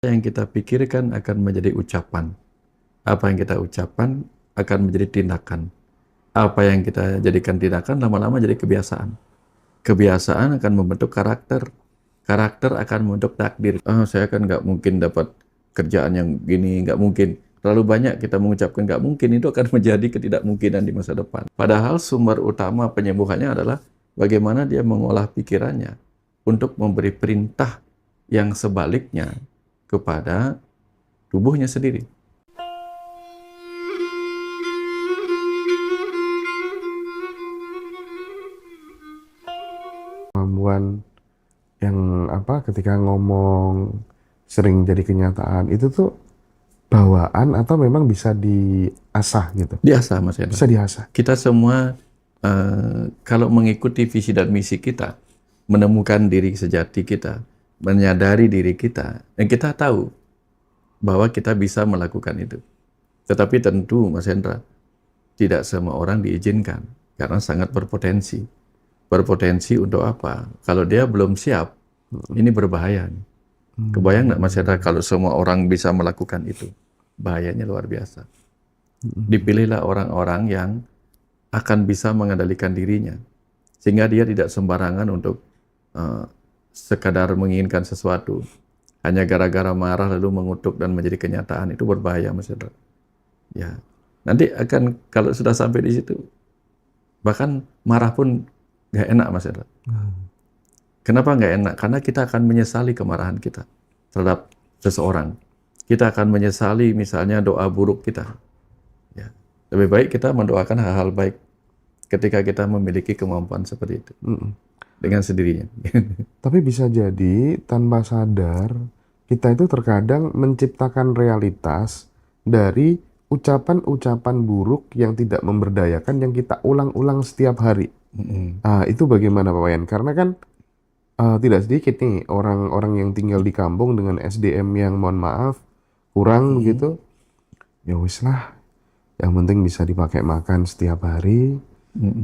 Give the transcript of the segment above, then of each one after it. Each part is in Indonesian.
Yang kita pikirkan akan menjadi ucapan. Apa yang kita ucapkan akan menjadi tindakan. Apa yang kita jadikan tindakan lama-lama jadi kebiasaan. Kebiasaan akan membentuk karakter. Karakter akan membentuk takdir. Saya kan nggak mungkin dapat kerjaan yang gini, nggak mungkin. Terlalu banyak kita mengucapkan nggak mungkin, itu akan menjadi ketidakmungkinan di masa depan. Padahal sumber utama penyembuhannya adalah bagaimana dia mengolah pikirannya untuk memberi perintah yang sebaliknya kepada tubuhnya sendiri. Kemampuan yang ketika ngomong sering jadi kenyataan itu tuh bawaan atau memang bisa diasah gitu? Biasa, Mas Hendra. Bisa diasah. Kita semua kalau mengikuti visi dan misi kita, menemukan diri sejati kita, menyadari diri kita, dan kita tahu bahwa kita bisa melakukan itu. Tetapi tentu, Mas Hendra, tidak semua orang diizinkan karena sangat berpotensi. Berpotensi untuk apa? Kalau dia belum siap, ini berbahaya. Kebayang nggak, Mas Hendra, kalau semua orang bisa melakukan itu? Bahayanya luar biasa. Dipilihlah orang-orang yang akan bisa mengendalikan dirinya, sehingga dia tidak sembarangan untuk sekadar menginginkan sesuatu hanya gara-gara marah lalu mengutuk dan menjadi kenyataan. Itu berbahaya, Mas Hendra. Ya, nanti akan kalau sudah sampai di situ, bahkan marah pun nggak enak, Mas Hendra. Kenapa nggak enak? Karena kita akan menyesali kemarahan kita terhadap seseorang. Kita akan menyesali misalnya doa buruk kita. Ya. Lebih baik kita mendoakan hal-hal baik ketika kita memiliki kemampuan seperti itu. Dengan sendirinya. Tapi bisa jadi tanpa sadar kita itu terkadang menciptakan realitas dari ucapan-ucapan buruk yang tidak memberdayakan yang kita ulang-ulang setiap hari. Itu bagaimana Pak Wayan? Karena kan tidak sedikit nih orang-orang yang tinggal di kampung dengan SDM yang mohon maaf kurang begitu. Ya wis lah, yang penting bisa dipakai makan setiap hari.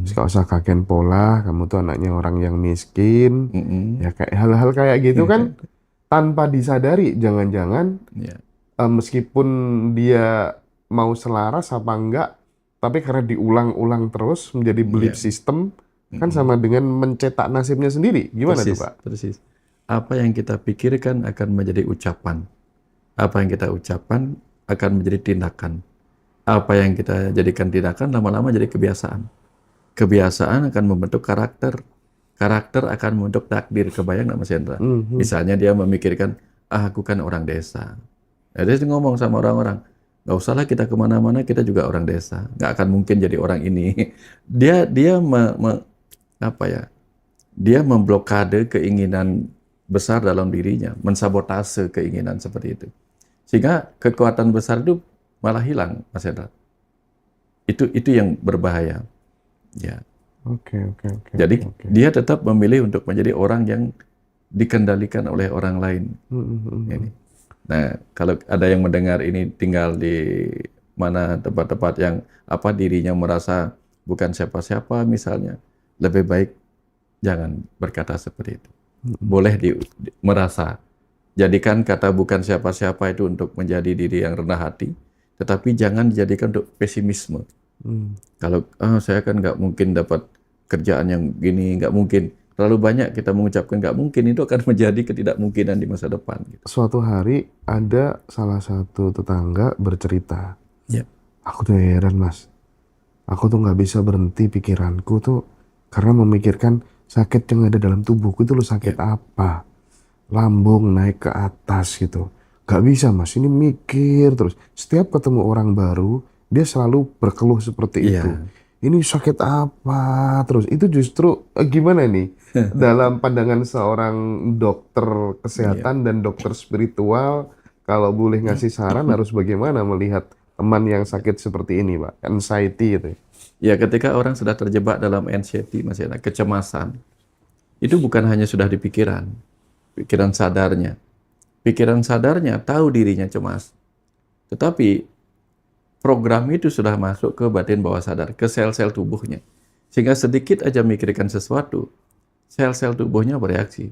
Gak usah kakek pola, kamu tuh anaknya orang yang miskin. Ya kayak hal-hal kayak gitu kan tanpa disadari, jangan-jangan Ya. meskipun dia mau selaras apa enggak, tapi karena diulang-ulang terus menjadi belief Ya. system, kan sama dengan mencetak nasibnya sendiri. Gimana tuh Pak? Persis. Apa yang kita pikirkan akan menjadi ucapan. Apa yang kita ucapkan akan menjadi tindakan. Apa yang kita jadikan tindakan lama-lama jadi kebiasaan. Kebiasaan akan membentuk karakter. Karakter akan membentuk takdir. Kebayang nggak, Mas Hendra? Misalnya dia memikirkan, aku kan orang desa. Nah, dia ngomong sama orang-orang, nggak usahlah kita kemana-mana, kita juga orang desa. Nggak akan mungkin jadi orang ini. Dia dia memblokade keinginan besar dalam dirinya, mensabotase keinginan seperti itu. Sehingga kekuatan besar itu malah hilang, Mas Hendra. Itu yang berbahaya. Ya. Oke. Jadi dia tetap memilih untuk menjadi orang yang dikendalikan oleh orang lain. Ini. Nah, kalau ada yang mendengar ini tinggal di mana tempat-tempat yang dirinya merasa bukan siapa-siapa misalnya, lebih baik jangan berkata seperti itu. Boleh merasa. Jadikan kata bukan siapa-siapa itu untuk menjadi diri yang rendah hati, tetapi jangan dijadikan untuk pesimisme. Kalau saya kan nggak mungkin dapat kerjaan yang gini, nggak mungkin. Terlalu banyak kita mengucapkan nggak mungkin, itu akan menjadi ketidakmungkinan di masa depan. Suatu hari ada salah satu tetangga bercerita, Ya. aku tuh heran Mas, aku tuh nggak bisa berhenti pikiranku tuh karena memikirkan sakit yang ada dalam tubuhku itu loh, sakit apa, lambung naik ke atas gitu. Gak bisa Mas, ini mikir terus. Setiap ketemu orang baru, dia selalu berkeluh seperti itu. Ini sakit apa terus? Itu justru gimana nih dalam pandangan seorang dokter kesehatan dan dokter spiritual, kalau boleh ngasih saran harus bagaimana melihat teman yang sakit seperti ini Pak, anxiety itu. Ya, ketika orang sudah terjebak dalam anxiety, kecemasan, itu bukan hanya sudah di pikiran sadarnya. Pikiran sadarnya tahu dirinya cemas. Tetapi program itu sudah masuk ke batin bawah sadar, ke sel-sel tubuhnya. Sehingga sedikit aja mikirkan sesuatu, sel-sel tubuhnya bereaksi.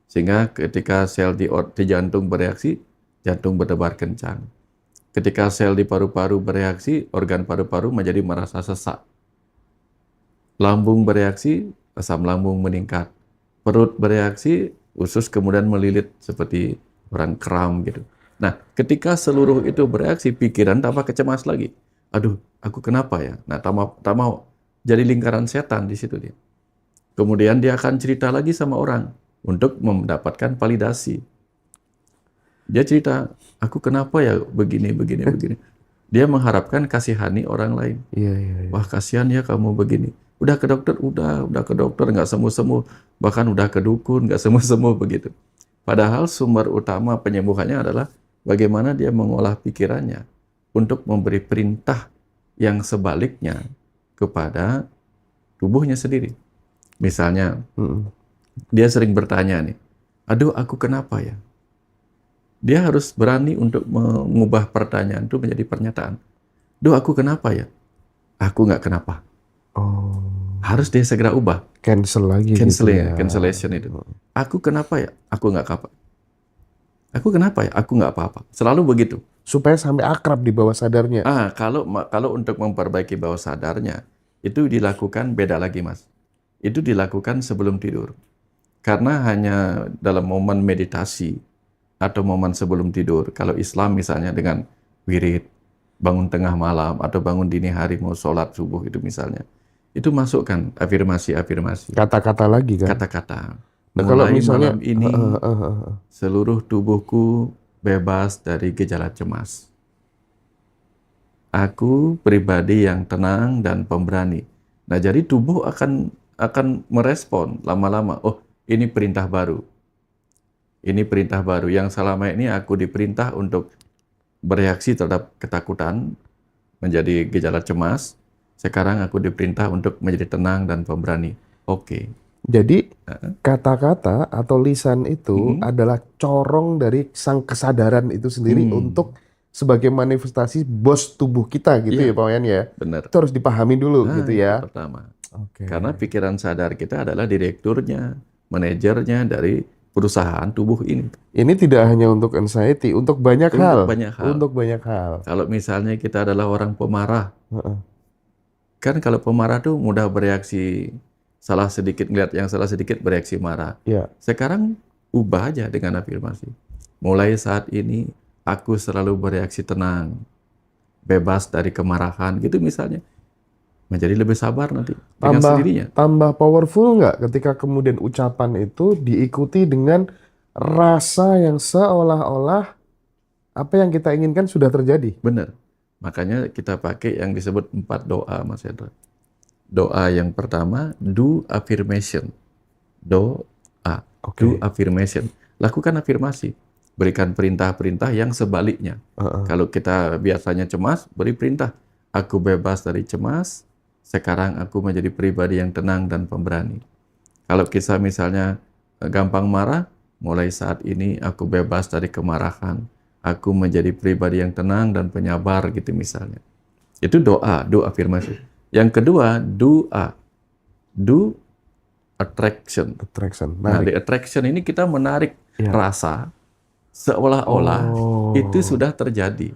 Sehingga ketika sel di jantung bereaksi, jantung berdebar kencang. Ketika sel di paru-paru bereaksi, organ paru-paru menjadi merasa sesak. Lambung bereaksi, asam lambung meningkat. Perut bereaksi, usus kemudian melilit seperti orang kram gitu. Nah, ketika seluruh itu bereaksi, pikiran tambah kecemas lagi. Aduh, aku kenapa ya? Nah, tak mau. Jadi lingkaran setan di situ dia. Kemudian dia akan cerita lagi sama orang untuk mendapatkan validasi. Dia cerita, aku kenapa ya begini. Dia mengharapkan kasihani orang lain. Iya, iya, iya. Wah, kasihan ya kamu begini. Udah ke dokter, udah ke dokter, nggak sembuh-sembuh. Bahkan udah ke dukun, nggak sembuh-sembuh begitu. Padahal sumber utama penyembuhannya adalah bagaimana dia mengolah pikirannya untuk memberi perintah yang sebaliknya kepada tubuhnya sendiri. Misalnya, dia sering bertanya nih, aduh aku kenapa ya? Dia harus berani untuk mengubah pertanyaan itu menjadi pernyataan. Duh, aku kenapa ya? Aku nggak kenapa. Oh, Harus dia segera ubah. cancel lagi gitu ya. Cancellation itu. Aku kenapa ya? Aku nggak apa. Aku kenapa ya? Aku nggak apa-apa. Selalu begitu. Supaya sampai akrab di bawah sadarnya. Kalau untuk memperbaiki bawah sadarnya, itu dilakukan beda lagi, Mas. Itu dilakukan sebelum tidur. Karena hanya dalam momen meditasi atau momen sebelum tidur. Kalau Islam misalnya dengan wirid, bangun tengah malam atau bangun dini hari mau sholat subuh itu misalnya. Itu masukkan afirmasi-afirmasi. Kata-kata lagi kan. Kata-kata. Nah, kalau Mulai misalnya malam ini seluruh tubuhku bebas dari gejala cemas. Aku pribadi yang tenang dan pemberani. Nah, jadi tubuh akan merespon lama-lama. Oh, ini perintah baru. Ini perintah baru yang selama ini aku diperintah untuk bereaksi terhadap ketakutan, menjadi gejala cemas. Sekarang aku diperintah untuk menjadi tenang dan pemberani. Oke. Jadi kata-kata atau lisan itu adalah corong dari sang kesadaran itu sendiri untuk sebagai manifestasi bos tubuh kita gitu ya Pak Wayan ya. Benar. Itu harus dipahami dulu gitu ya. Itu pertama. Oke. Karena pikiran sadar kita adalah direkturnya, manajernya dari perusahaan tubuh ini. Ini tidak hanya untuk anxiety, untuk banyak hal. Banyak hal. Untuk banyak hal. Kalau misalnya kita adalah orang pemarah, Heeh. kan kalau pemarah tuh mudah bereaksi, salah sedikit ngeliat yang salah sedikit bereaksi marah. Ya. Sekarang ubah aja dengan afirmasi. Mulai saat ini aku selalu bereaksi tenang, bebas dari kemarahan gitu misalnya. Menjadi lebih sabar nanti dengan sendirinya. Tambah powerful nggak ketika kemudian ucapan itu diikuti dengan rasa yang seolah-olah apa yang kita inginkan sudah terjadi. Benar. Makanya kita pakai yang disebut 4 doa, Mas Hendra. Doa yang pertama, do affirmation. Doa, do affirmation. Lakukan afirmasi. Berikan perintah-perintah yang sebaliknya. Kalau kita biasanya cemas, beri perintah. Aku bebas dari cemas, sekarang aku menjadi pribadi yang tenang dan pemberani. Kalau kita misalnya gampang marah, mulai saat ini aku bebas dari kemarahan. Aku menjadi pribadi yang tenang dan penyabar gitu misalnya. Itu doa, do afirmasi. Yang kedua, do attraction. Nah, di attraction ini kita menarik rasa seolah-olah itu sudah terjadi.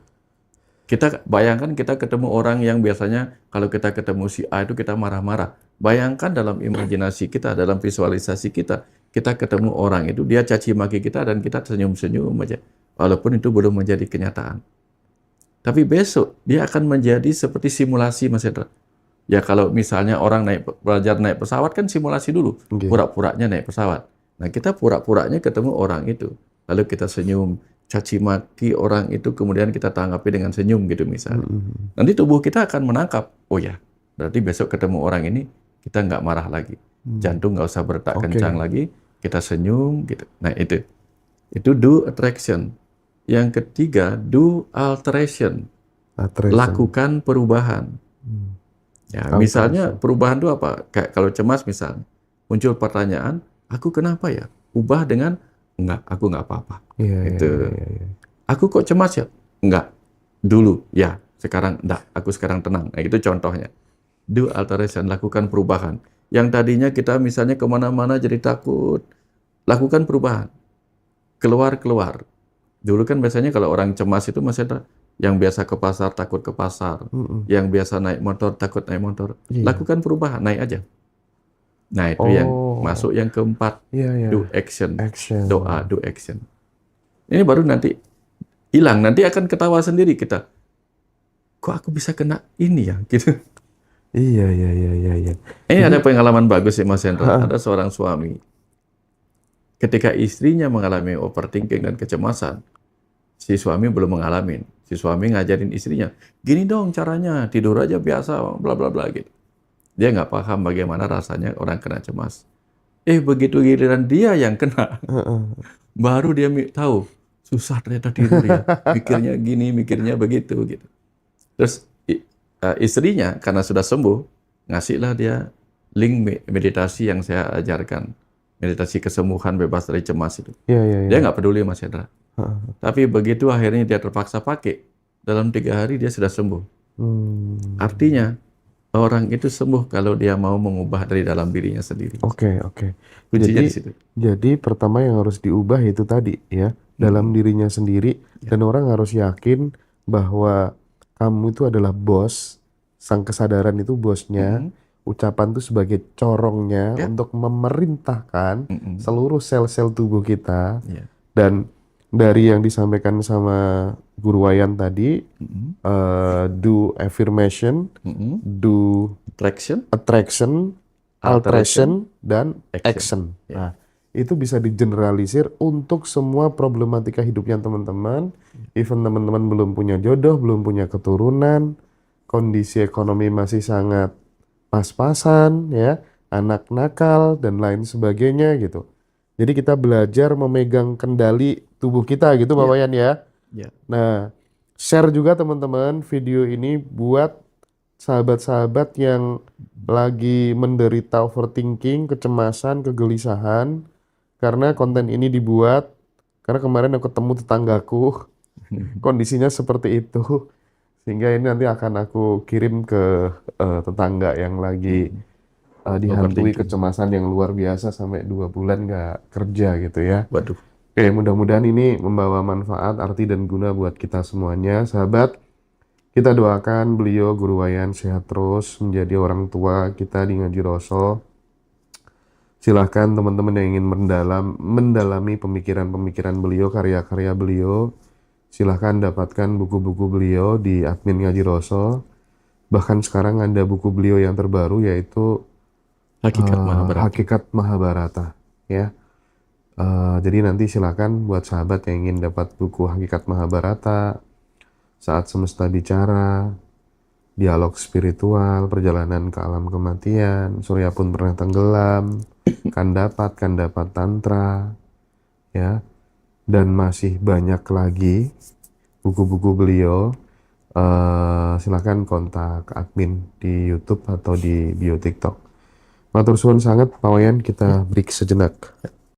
Kita bayangkan kita ketemu orang yang biasanya kalau kita ketemu si A itu kita marah-marah. Bayangkan dalam imajinasi kita, dalam visualisasi kita, kita ketemu orang itu dia caci maki kita dan kita senyum-senyum aja. Walaupun itu belum menjadi kenyataan. Tapi besok dia akan menjadi seperti simulasi, Mas Hendra. Ya kalau misalnya orang belajar naik pesawat kan simulasi dulu. Pura-puranya naik pesawat. Nah kita pura-puranya ketemu orang itu. Lalu kita senyum, caci maki orang itu kemudian kita tanggapi dengan senyum gitu misalnya. Nanti tubuh kita akan menangkap, oh ya berarti besok ketemu orang ini kita nggak marah lagi. Jantung nggak usah berdetak kencang lagi, kita senyum gitu. Nah itu do attraction. Yang ketiga, do alteration. Lakukan perubahan. Ya, misalnya perubahan itu apa? Kayak kalau cemas misalnya, muncul pertanyaan, aku kenapa ya? Ubah dengan, enggak, aku nggak apa-apa. Aku kok cemas ya? Enggak. Dulu, ya. Sekarang enggak. Aku sekarang tenang. Nah, itu contohnya. Do alteration, lakukan perubahan. Yang tadinya kita misalnya kemana-mana jadi takut, lakukan perubahan. Keluar. Dulu kan biasanya kalau orang cemas itu masih ada yang biasa ke pasar takut ke pasar, yang biasa naik motor takut naik motor. Iya. Lakukan perubahan, naik aja. Nah, itu yang Oh, masuk yang keempat, iya ya. do action. Action. Doa, do action. Ini baru nanti hilang, nanti akan ketawa sendiri kita. Kok aku bisa kena ini ya? Gitu. Iya, iya, iya, iya, iya. Ini Jadi, ada pengalaman bagus sih Mas Hendra. Ada seorang suami, ketika istrinya mengalami overthinking dan kecemasan, si suami belum mengalami. Si suami ngajarin istrinya, gini dong caranya, tidur aja biasa, bla bla bla gitu. Dia nggak paham bagaimana rasanya orang kena cemas. Begitu giliran dia yang kena, heeh. baru dia tahu, susah ternyata tidur ya. Mikirnya gini, mikirnya begitu gitu. Terus istrinya karena sudah sembuh, ngasihlah dia link meditasi yang saya ajarkan. Meditasi kesembuhan bebas dari cemas itu. Iya, iya, Dia iya. nggak peduli Mas Hendra. Heeh. Tapi begitu akhirnya dia terpaksa pakai, dalam 3 hari dia sudah sembuh. Hmm. Artinya, orang itu sembuh kalau dia mau mengubah dari dalam dirinya sendiri. Oke, oke. Kuncinya Jadi, di situ. jadi pertama yang harus diubah itu tadi ya, dalam dirinya sendiri, dan orang harus yakin bahwa kamu itu adalah bos, sang kesadaran itu bosnya, ucapan itu sebagai corongnya Ya. untuk memerintahkan Mm-mm. seluruh sel-sel tubuh kita. Ya. Dan dari yang disampaikan sama Guru Wayan tadi, Mm-mm. do affirmation, Mm-mm. do Traction, attraction, alteration, dan action. Ya. Nah, itu bisa digeneralisir untuk semua problematika hidupnya teman-teman. Even teman-teman belum punya jodoh, belum punya keturunan, kondisi ekonomi masih sangat pas-pasan, ya, anak nakal, dan lain sebagainya gitu. Jadi kita belajar memegang kendali tubuh kita gitu, Pak Ya. Wayan ya. Ya. Nah, share juga teman-teman video ini buat sahabat-sahabat yang lagi menderita overthinking, kecemasan, kegelisahan, karena konten ini dibuat karena kemarin aku ketemu tetanggaku kondisinya seperti itu, sehingga ini nanti akan aku kirim ke tetangga yang lagi dihantui Overthinking. kecemasan yang luar biasa sampai 2 bulan nggak kerja gitu ya. Waduh. Oke, mudah-mudahan ini membawa manfaat, arti, dan guna buat kita semuanya, sahabat. Kita doakan beliau Guru Wayan sehat terus menjadi orang tua kita di Ngaji Roso. Silahkan teman-teman yang ingin mendalami pemikiran-pemikiran beliau, karya-karya beliau, silahkan dapatkan buku-buku beliau di admin Ngaji Roso. Bahkan sekarang ada buku beliau yang terbaru yaitu Hakikat Mahabharata. Hakikat Mahabharata, ya. Jadi nanti silakan buat sahabat yang ingin dapat buku Hakikat Mahabharata, Saat Semesta Bicara, Dialog Spiritual, Perjalanan ke Alam Kematian, Surya Pun Pernah Tenggelam, kan dapat Tantra, ya, dan masih banyak lagi buku-buku beliau. Silakan kontak admin di YouTube atau di bio TikTok. Matur suwun sangat Pak Wayan, kita break sejenak.